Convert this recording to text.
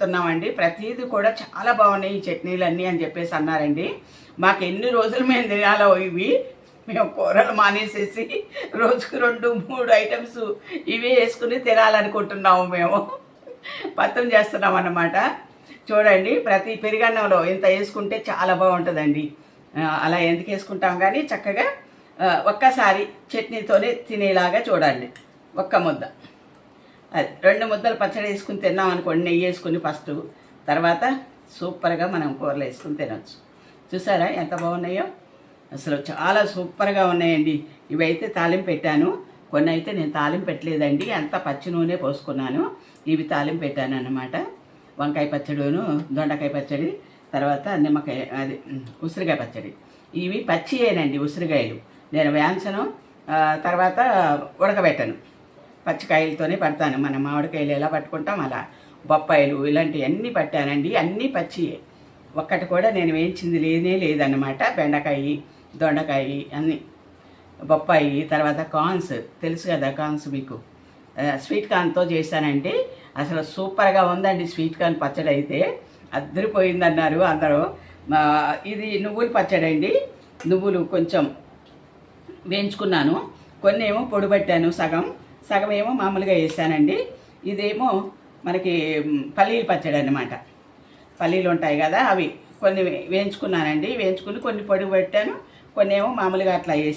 చేస్తున్నామండి. ప్రతిదీ కూడా చాలా బాగున్నాయి ఈ చట్నీలన్నీ అని చెప్పేసి అన్నారండి. మాకు ఎన్ని రోజులు మేము తినాలో ఇవి, మేము కూరలు మానేసేసి రోజుకు 2-3 ఐటమ్స్ ఇవే వేసుకుని తినాలనుకుంటున్నాము. మేము పత్తం చేస్తున్నాం అన్నమాట. చూడండి, ప్రతి పెరుగన్నంలో ఇంత వేసుకుంటే చాలా బాగుంటుందండి. అలా ఎందుకు వేసుకుంటాం కానీ చక్కగా ఒక్కసారి చట్నీతోనే తినేలాగా చూడండి. ఒక్క ముద్ద, అది 2 ముద్దలు పచ్చడి వేసుకుని తిన్నాం అనుకోండి, నెయ్యి వేసుకుని ఫస్ట్, తర్వాత సూపర్గా మనం కూరలు వేసుకుని తినచ్చు. చూసారా ఎంత బాగున్నాయో, అసలు చాలా సూపర్గా ఉన్నాయండి. ఇవైతే తాలింపు పెట్టాను, కొన్ని అయితే నేను తాలింపు పెట్టలేదండి, అంతా పచ్చి నూనె పోసుకున్నాను. ఇవి తాలింపు పెట్టాను అన్నమాట. వంకాయ పచ్చడిను, దొండకాయ పచ్చడి, తర్వాత నిమ్మకాయ, అది ఉసిరికాయ పచ్చడి. ఇవి పచ్చియేనండి ఉసిరికాయలు, నేను వేయించను, తర్వాత ఉడకబెట్టను, పచ్చికాయలతోనే పడతాను. మన మామిడికాయలు ఎలా పట్టుకుంటాం అలా. బొప్పాయిలు ఇలాంటివన్నీ పట్టానండి, అన్నీ పచ్చియే, ఒక్కటి కూడా నేను వేయించింది లేదన్నమాట. బెండకాయ, దొండకాయ అన్నీ, బొప్పాయి, తర్వాత కార్న్స్ తెలుసు కదా, కార్న్స్ మీకు, స్వీట్ కార్న్తో చేశానండి. అసలు సూపర్గా ఉందండి స్వీట్ కార్న్ పచ్చడి అయితే, అద్దరిపోయిందన్నారు అందరూ. ఇది నువ్వుల పచ్చడి అండి. నువ్వులు కొంచెం వేయించుకున్నాను, కొన్ని ఏమో పొడిపట్టాను, సగం ఏమో మామూలుగా వేసానండి. ఇదేమో మనకి పల్లీల పచ్చడి అన్నమాట. పల్లీలు ఉంటాయి కదా, అవి కొన్ని వేయించుకున్నానండి. వేయించుకుని కొన్ని పొడి పెట్టాను, కొన్ని ఏమో మామూలుగా అట్లా వేసి